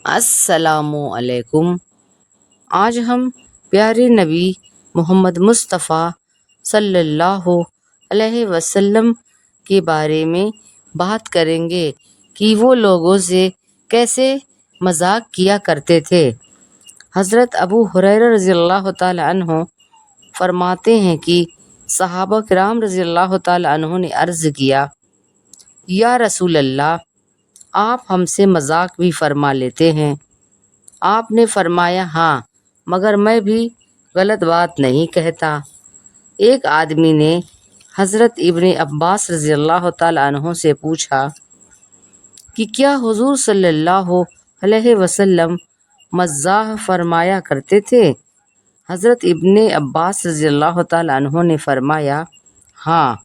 السلام علیکم۔ آج ہم پیارے نبی محمد مصطفیٰ صلی اللہ علیہ وسلم کے بارے میں بات کریں گے کہ وہ لوگوں سے کیسے مذاق کیا کرتے تھے۔ حضرت ابو ہریرہ رضی اللہ تعالیٰ عنہ فرماتے ہیں کہ صحابہ کرام رضی اللہ تعالیٰ عنہ نے عرض کیا، یا رسول اللہ، آپ ہم سے مذاق بھی فرما لیتے ہیں؟ آپ نے فرمایا، ہاں، مگر میں بھی غلط بات نہیں کہتا۔ ایک آدمی نے حضرت ابن عباس رضی اللہ تعالیٰ عنہ سے پوچھا کہ کیا حضور صلی اللہ علیہ وسلم مزاح فرمایا کرتے تھے؟ حضرت ابن عباس رضی اللہ تعالیٰ عنہ نے فرمایا، ہاں۔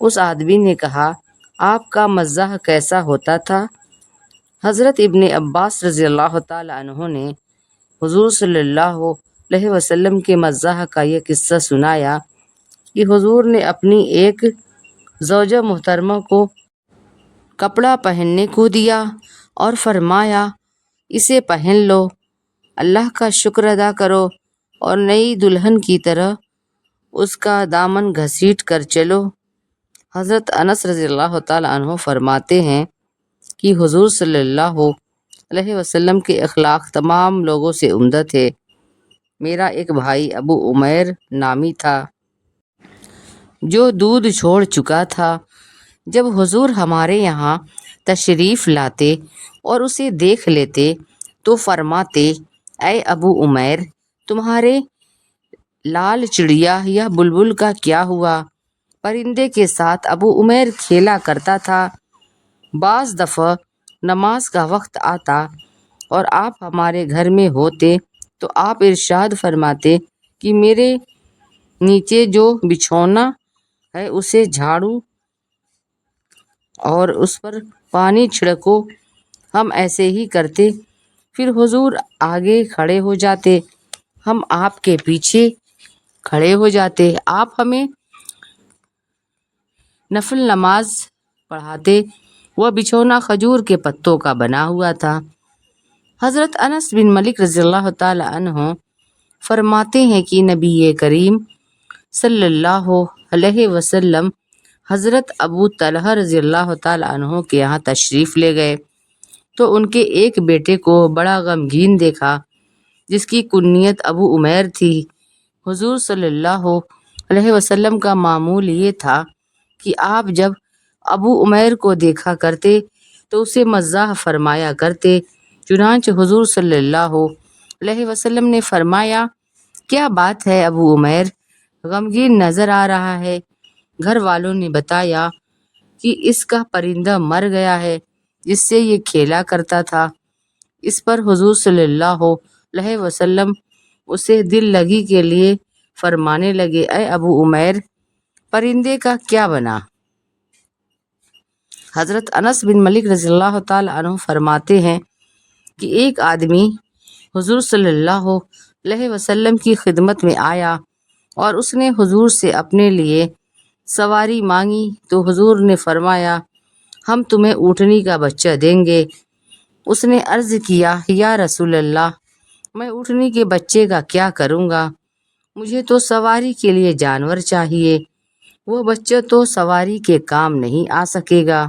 اس آدمی نے کہا، آپ کا مزاح کیسا ہوتا تھا؟ حضرت ابن عباس رضی اللہ تعالیٰ عنہ نے حضور صلی اللہ علیہ وسلم کے مزاح کا یہ قصہ سنایا کہ حضور نے اپنی ایک زوجہ محترمہ کو کپڑا پہننے کو دیا اور فرمایا، اسے پہن لو، اللہ کا شکر ادا کرو اور نئی دلہن کی طرح اس کا دامن گھسیٹ کر چلو۔ حضرت انس رضی اللہ تعالیٰ عنہ فرماتے ہیں کہ حضور صلی اللہ علیہ وسلم کے اخلاق تمام لوگوں سے عمدہ تھے۔ میرا ایک بھائی ابو عمیر نامی تھا جو دودھ چھوڑ چکا تھا۔ جب حضور ہمارے یہاں تشریف لاتے اور اسے دیکھ لیتے تو فرماتے، اے ابو عمیر، تمہارے لال چڑیا یا بلبل کا کیا ہوا؟ پرندے کے ساتھ ابو عمیر کھیلا کرتا تھا۔ بعض دفعہ نماز کا وقت آتا اور آپ ہمارے گھر میں ہوتے تو آپ ارشاد فرماتے کہ میرے نیچے جو بچھونا ہے اسے جھاڑو اور اس پر پانی چھڑکو۔ ہم ایسے ہی کرتے، پھر حضور آگے کھڑے ہو جاتے، ہم آپ کے پیچھے کھڑے ہو جاتے، آپ ہمیں نفل نماز پڑھاتے۔ وہ بچھونا کھجور کے پتوں کا بنا ہوا تھا۔ حضرت انس بن مالک رضی اللہ تعالی عنہ فرماتے ہیں کہ نبی کریم صلی اللہ علیہ وسلم حضرت ابو طلحہ رضی اللہ تعالی عنہ کے یہاں تشریف لے گئے تو ان کے ایک بیٹے کو بڑا غمگین دیکھا جس کی کنیت ابو عمیر تھی۔ حضور صلی اللہ علیہ وسلم کا معمول یہ تھا کہ آپ جب ابو عمیر کو دیکھا کرتے تو اسے مزاح فرمایا کرتے۔ چنانچہ حضور صلی اللہ علیہ وسلم نے فرمایا، کیا بات ہے ابو عمیر، غمگین نظر آ رہا ہے؟ گھر والوں نے بتایا کہ اس کا پرندہ مر گیا ہے جس سے یہ کھیلا کرتا تھا۔ اس پر حضور صلی اللہ علیہ وسلم اسے دل لگی کے لیے فرمانے لگے، اے ابو عمیر، پرندے کا کیا بنا؟ حضرت انس بن مالک رضی اللہ تعالیٰ عنہ فرماتے ہیں کہ ایک آدمی حضور صلی اللہ علیہ وسلم کی خدمت میں آیا اور اس نے حضور سے اپنے لیے سواری مانگی تو حضور نے فرمایا، ہم تمہیں اونٹنی کا بچہ دیں گے۔ اس نے عرض کیا، یا رسول اللہ، میں اونٹنی کے بچے کا کیا کروں گا؟ مجھے تو سواری کے لیے جانور چاہیے، وہ بچہ تو سواری کے کام نہیں آ سکے گا۔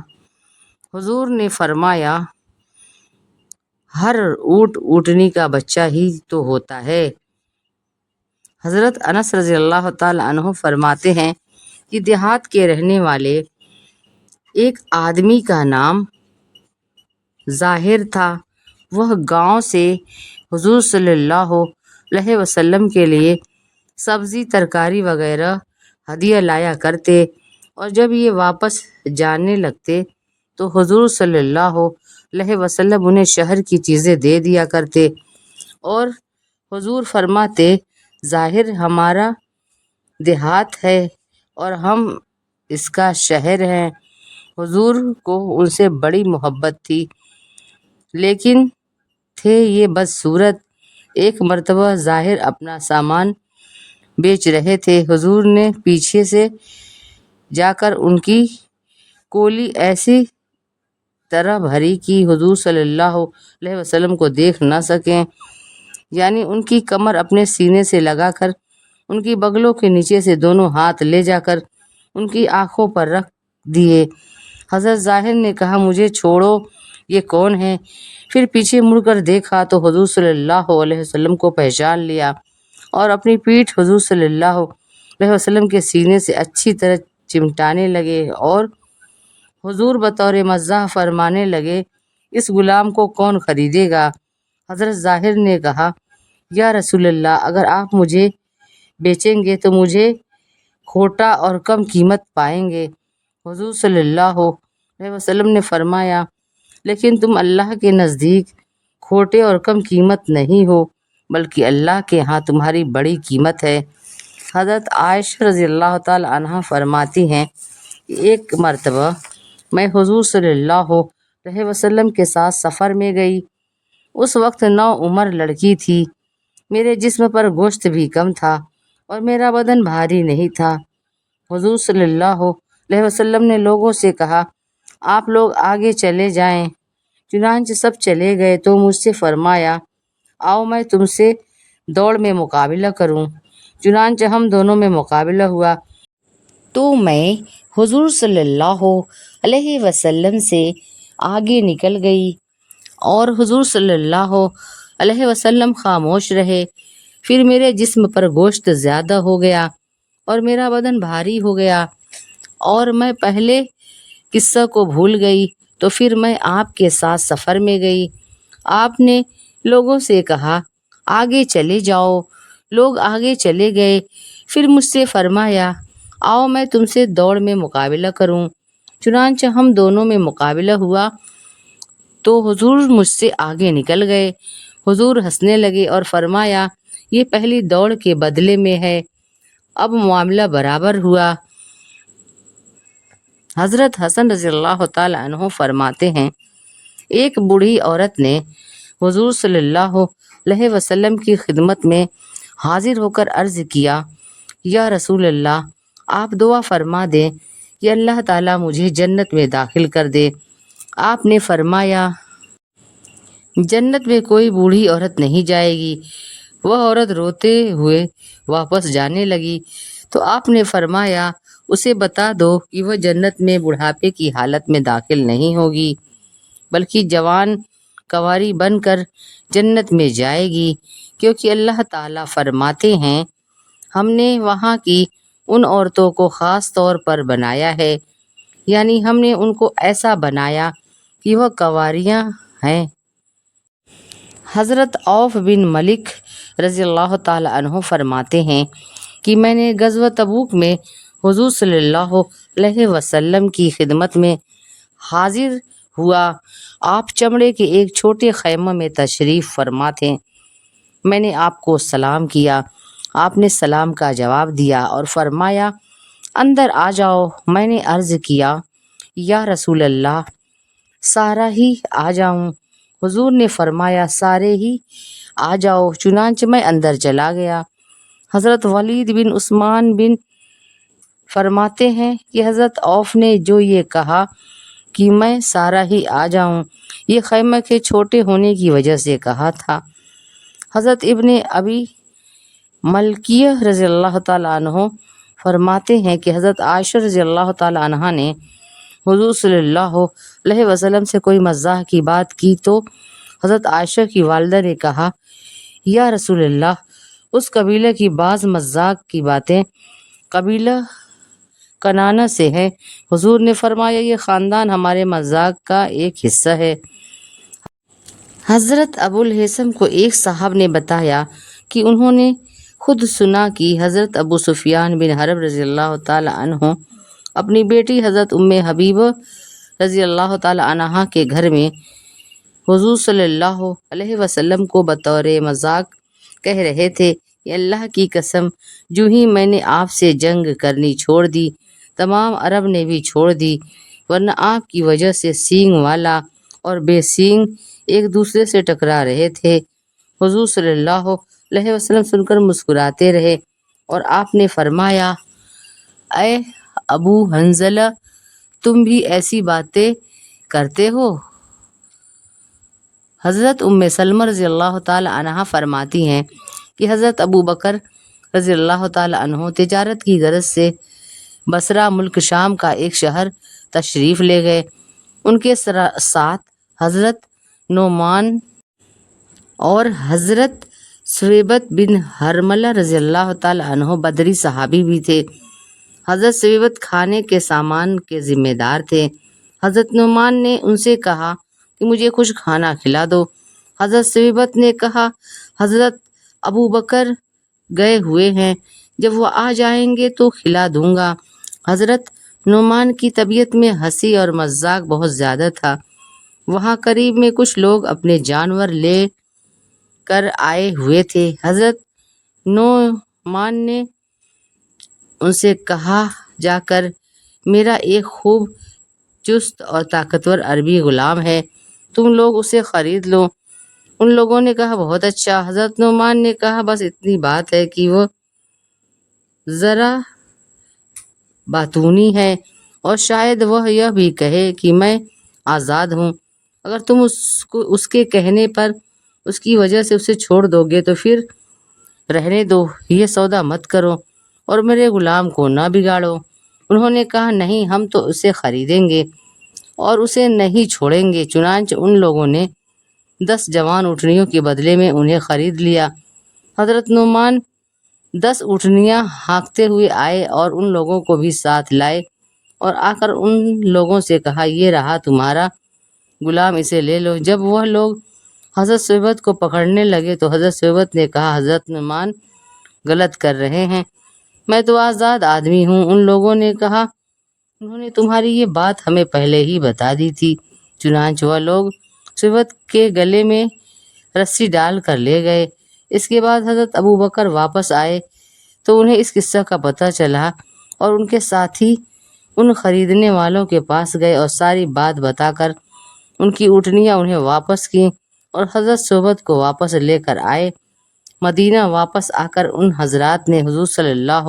حضور نے فرمایا، ہر اونٹ اونٹنی کا بچہ ہی تو ہوتا ہے۔ حضرت انس رضی اللہ تعالیٰ عنہ فرماتے ہیں کہ دیہات کے رہنے والے ایک آدمی کا نام ظاہر تھا۔ وہ گاؤں سے حضور صلی اللہ علیہ وسلم کے لیے سبزی ترکاری وغیرہ ہدیہ لایا کرتے اور جب یہ واپس جانے لگتے تو حضور صلی اللہ علیہ وسلم انہیں شہر کی چیزیں دے دیا کرتے اور حضور فرماتے، ظاہر ہمارا دیہات ہے اور ہم اس کا شہر ہیں۔ حضور کو ان سے بڑی محبت تھی، لیکن تھے یہ بدصورت۔ ایک مرتبہ ظاہر اپنا سامان بیچ رہے تھے، حضور نے پیچھے سے جا کر ان کی کولی ایسی طرح بھری کہ حضور صلی اللہ علیہ وسلم کو دیکھ نہ سکیں، یعنی ان کی کمر اپنے سینے سے لگا کر ان کی بغلوں کے نیچے سے دونوں ہاتھ لے جا کر ان کی آنکھوں پر رکھ دیے۔ حضرت ظاہر نے کہا مجھے چھوڑو، یہ کون ہے؟ پھر پیچھے مڑ کر دیکھا تو حضور صلی اللہ علیہ وسلم کو پہچان لیا اور اپنی پیٹھ حضور صلی اللہ علیہ وسلم کے سینے سے اچھی طرح چمٹانے لگے اور حضور بطور مزاح فرمانے لگے اس غلام کو کون خریدے گا؟ حضرت ظاہر نے کہا یا رسول اللہ، اگر آپ مجھے بیچیں گے تو مجھے کھوٹا اور کم قیمت پائیں گے۔ حضور صلی اللہ علیہ وسلم نے فرمایا لیکن تم اللہ کے نزدیک کھوٹے اور کم قیمت نہیں ہو، بلکہ اللہ کے ہاں تمہاری بڑی قیمت ہے۔ حضرت عائشہ رضی اللہ تعالی عنہا فرماتی ہیں کہ ایک مرتبہ میں حضور صلی اللہ علیہ وسلم کے ساتھ سفر میں گئی۔ اس وقت نوعمر لڑکی تھی، میرے جسم پر گوشت بھی کم تھا اور میرا بدن بھاری نہیں تھا۔ حضور صلی اللہ علیہ وسلم نے لوگوں سے کہا آپ لوگ آگے چلے جائیں، چنانچہ سب چلے گئے تو مجھ سے فرمایا آؤ میں تم سے دوڑ میں مقابلہ کروں۔ چنانچہ ہم دونوں میں مقابلہ ہوا تو میں حضور صلی اللہ علیہ وسلم سے آگے نکل گئی اور حضور صلی اللہ علیہ وسلم خاموش رہے۔ پھر میرے جسم پر گوشت زیادہ ہو گیا اور میرا بدن بھاری ہو گیا اور میں پہلے قصہ کو بھول گئی، تو پھر میں آپ کے ساتھ سفر میں گئی۔ آپ نے لوگوں سے کہا آگے چلے جاؤ، لوگ آگے چلے گئے۔ پھر مجھ سے فرمایا آؤ میں تم سے دوڑ میں مقابلہ کروں۔ چنانچہ ہم دونوں میں مقابلہ ہوا تو حضور مجھ سے آگے نکل گئے۔ حضور ہنسنے لگے اور فرمایا یہ پہلی دوڑ کے بدلے میں ہے، اب معاملہ برابر ہوا۔ حضرت حسن رضی اللہ تعالی عنہ فرماتے ہیں ایک بوڑھی عورت نے حضور صلی اللہ علیہ وسلم کی خدمت میں حاضر ہو کر عرض کیا یا رسول اللہ، آپ دعا فرما دیں کہ اللہ تعالیٰ مجھے جنت میں داخل کر دے۔ آپ نے فرمایا جنت میں کوئی بوڑھی عورت نہیں جائے گی۔ وہ عورت روتے ہوئے واپس جانے لگی تو آپ نے فرمایا اسے بتا دو کہ وہ جنت میں بڑھاپے کی حالت میں داخل نہیں ہوگی، بلکہ جوان کنواری بن کر جنت میں جائے گی، کیونکہ اللہ تعالیٰ فرماتے ہیں ہم نے وہاں کی ان عورتوں کو خاص طور پر بنایا ہے، یعنی ہم نے ان کو ایسا بنایا کہ وہ کنواریاں ہیں۔ حضرت عوف بن مالک رضی اللہ تعالی عنہ فرماتے ہیں کہ میں نے غزوہ تبوک میں حضور صلی اللہ علیہ وسلم کی خدمت میں حاضر ہوا۔ آپ چمڑے کے ایک چھوٹے خیمہ میں تشریف فرما تھے۔ میں نے آپ کو سلام کیا، آپ نے سلام کا جواب دیا اور فرمایا اندر آ جاؤ۔ میں نے عرض کیا یا رسول اللہ، سارا ہی آ جاؤں؟ حضور نے فرمایا سارے ہی آ جاؤ۔ چنانچہ میں اندر چلا گیا۔ حضرت ولید بن عثمان بن فرماتے ہیں کہ حضرت عوف نے جو یہ کہا کہ میں سارا ہی آ جاؤں، یہ خیمہ کے چھوٹے ہونے کی وجہ سے کہا تھا۔ حضرت ابن ابی ملکیہ رضی اللہ تعالیٰ عنہ فرماتے ہیں کہ حضرت عائشہ رضی اللہ تعالیٰ عنہ نے حضور صلی اللہ علیہ وسلم سے کوئی مزاح کی بات کی تو حضرت عائشہ کی والدہ نے کہا یا رسول اللہ، اس قبیلہ کی بعض مزاح کی باتیں قبیلہ کنانہ سے ہے۔ حضور نے فرمایا یہ خاندان ہمارے مزاح کا ایک حصہ ہے۔ حضرت ابو الہیثم کو ایک صاحب نے بتایا کہ انہوں نے خود سنا کہ حضرت ابو سفیان بن حرب رضی اللہ تعالی عنہ اپنی بیٹی حضرت ام حبیبہ رضی اللہ تعالی عنہا کے گھر میں حضور صلی اللہ علیہ وسلم کو بطور مذاق کہہ رہے تھے کہ اللہ کی قسم جو ہی میں نے آپ سے جنگ کرنی چھوڑ دی، تمام عرب نے بھی چھوڑ دی، ورنہ آپ کی وجہ سے سینگ والا اور بے سینگ ایک دوسرے سے ٹکرا رہے تھے۔ حضور صلی اللہ علیہ وسلم سن کر مسکراتے رہے اور آپ نے فرمایا اے ابو حنظلہ، تم بھی ایسی باتیں کرتے ہو؟ حضرت ام سلمہ رضی اللہ تعالی عنہا فرماتی ہیں کہ حضرت ابو بکر رضی اللہ تعالی عنہ تجارت کی غرض سے بصرہ ملک شام کا ایک شہر تشریف لے گئے۔ ان کے ساتھ حضرت نعمان اور حضرت سویبت بن حرملہ رضی اللہ تعالی عنہ بدری صحابی بھی تھے۔ حضرت سویبت کھانے کے سامان کے ذمہ دار تھے۔ حضرت نعمان نے ان سے کہا کہ مجھے کچھ کھانا کھلا دو۔ حضرت سویبت نے کہا حضرت ابو بکر گئے ہوئے ہیں، جب وہ آ جائیں گے تو کھلا دوں گا۔ حضرت نعمان کی طبیعت میں ہنسی اور مذاق بہت زیادہ تھا۔ وہاں قریب میں کچھ لوگ اپنے جانور لے کر آئے ہوئے تھے۔ حضرت نعمان نے ان سے کہا جا کر میرا ایک خوب چست اور طاقتور عربی غلام ہے، تم لوگ اسے خرید لو۔ ان لوگوں نے کہا بہت اچھا۔ حضرت نعمان نے کہا بس اتنی بات ہے کہ وہ ذرا باتونی ہے اور شاید وہ یہ بھی کہے کہ میں آزاد ہوں۔ اگر تم اس کے کہنے پر اس کی وجہ سے اسے چھوڑ دو گے تو پھر رہنے دو، یہ سودا مت کرو اور میرے غلام کو نہ بگاڑو۔ انہوں نے کہا نہیں، ہم تو اسے خریدیں گے اور اسے نہیں چھوڑیں گے۔ چنانچہ ان لوگوں نے 10 جوان اونٹنیوں کے بدلے میں انہیں خرید لیا۔ حضرت نعمان 10 اونٹنیاں ہانکتے ہوئے آئے اور ان لوگوں کو بھی ساتھ لائے اور آ کر ان لوگوں سے کہا یہ رہا تمہارا غلام، اسے لے لو۔ جب وہ لوگ حضرت سویبت کو پکڑنے لگے تو حضرت سویبت نے کہا حضرت نعمان غلط کر رہے ہیں، میں تو آزاد آدمی ہوں۔ ان لوگوں نے کہا انہوں نے تمہاری یہ بات ہمیں پہلے ہی بتا دی تھی۔ چنانچہ وہ لوگ سویبت کے گلے میں رسی ڈال کر لے گئے۔ اس کے بعد حضرت ابو بکر واپس آئے تو انہیں اس قصہ کا پتہ چلا اور ان کے ساتھی ان خریدنے والوں کے پاس گئے اور ساری بات بتا کر ان کی اونٹنیاں انہیں واپس کیں اور حضرت سویبت کو واپس لے کر آئے۔ مدینہ واپس آ کر ان حضرات نے حضور صلی اللہ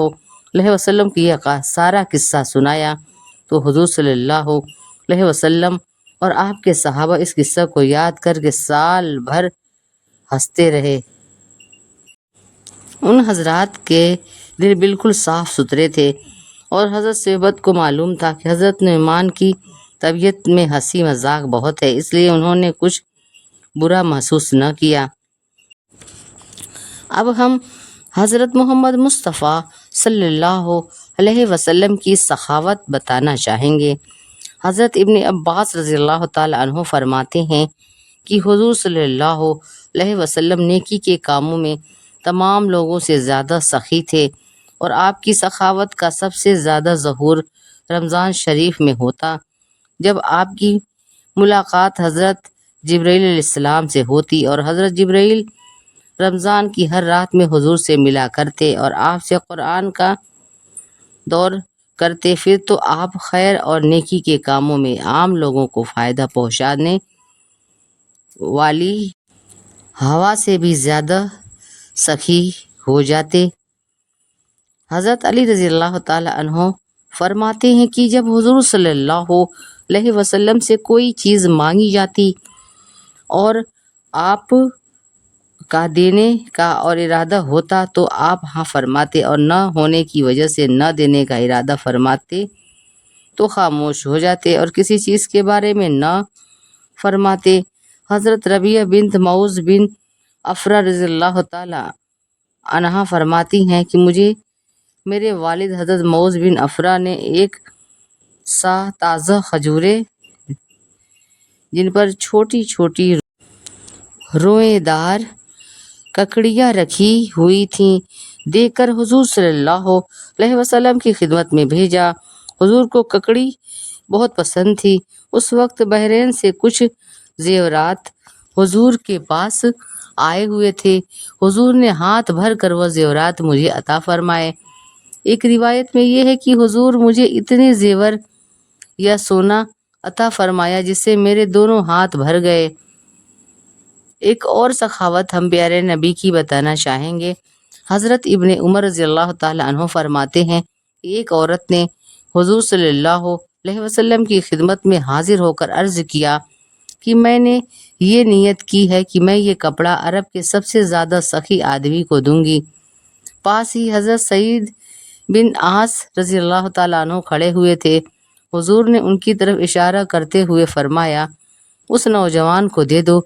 علیہ وسلم کی یہ سارا قصہ سنایا تو حضور صلی اللہ علیہ وسلم اور آپ کے صحابہ اس قصہ کو یاد کر کے سال بھر ہنستے رہے۔ ان حضرات کے دل بالکل صاف ستھرے تھے اور حضرت سویبت کو معلوم تھا کہ حضرت نعمان کی طبیعت میں ہنسی مذاق بہت ہے، اس لیے انہوں نے کچھ برا محسوس نہ کیا۔ اب ہم حضرت محمد مصطفیٰ صلی اللہ علیہ وسلم کی سخاوت بتانا چاہیں گے۔ حضرت ابن عباس رضی اللہ تعالی عنہ فرماتے ہیں کہ حضور صلی اللہ علیہ وسلم نیکی کے کاموں میں تمام لوگوں سے زیادہ سخی تھے اور آپ کی سخاوت کا سب سے زیادہ ظہور رمضان شریف میں ہوتا، جب آپ کی ملاقات حضرت جبرائیل علیہ السلام سے ہوتی اور حضرت جبرائیل رمضان کی ہر رات میں حضور سے ملا کرتے اور آپ سے قرآن کا دور کرتے، پھر تو آپ خیر اور نیکی کے کاموں میں عام لوگوں کو فائدہ پہنچانے والی ہوا سے بھی زیادہ سخی ہو جاتے۔ حضرت علی رضی اللہ تعالی عنہ فرماتے ہیں کہ جب حضور صلی اللہ علیہ وسلم سے کوئی چیز مانگی جاتی اور آپ کا دینے کا اور ارادہ ہوتا تو آپ ہاں فرماتے اور نہ ہونے کی وجہ سے نہ دینے کا ارادہ فرماتے تو خاموش ہو جاتے اور کسی چیز کے بارے میں نہ فرماتے۔ حضرت ربیعہ بنت معوذ بن افرا رضی اللہ تعالی عنہا فرماتی ہیں کہ مجھے میرے والد حضرت معوذ بن افرا نے ایک سا تازہ کھجوریں جن پر چھوٹی چھوٹی روئیں دار ککڑیاں رکھی ہوئی تھیں دیکھ کر حضور صلی اللہ علیہ وسلم کی خدمت میں بھیجا۔ حضور کو ککڑی بہت پسند تھی۔ اس وقت بحرین سے کچھ زیورات حضور کے پاس آئے ہوئے تھے۔ حضور نے ہاتھ بھر کر وہ زیورات مجھے عطا فرمائے۔ ایک روایت میں یہ ہے کہ حضور مجھے اتنے زیور یا سونا عطا فرمایا جس سے میرے دونوں ہاتھ بھر گئے۔ ایک اور سخاوت ہم پیارے نبی کی بتانا چاہیں گے۔ حضرت ابن عمر رضی اللہ تعالی عنہ فرماتے ہیں کہ ایک عورت نے حضور صلی اللہ علیہ وسلم کی خدمت میں حاضر ہو کر عرض کیا کہ میں نے یہ نیت کی ہے کہ میں یہ کپڑا عرب کے سب سے زیادہ سخی آدمی کو دوں گی۔ پاس ہی حضرت سعید بن عاص رضی اللہ تعالیٰ عنہ کھڑے ہوئے تھے۔ حضور نے ان کی طرف اشارہ کرتے ہوئے فرمایا، اس نوجوان کو دے دو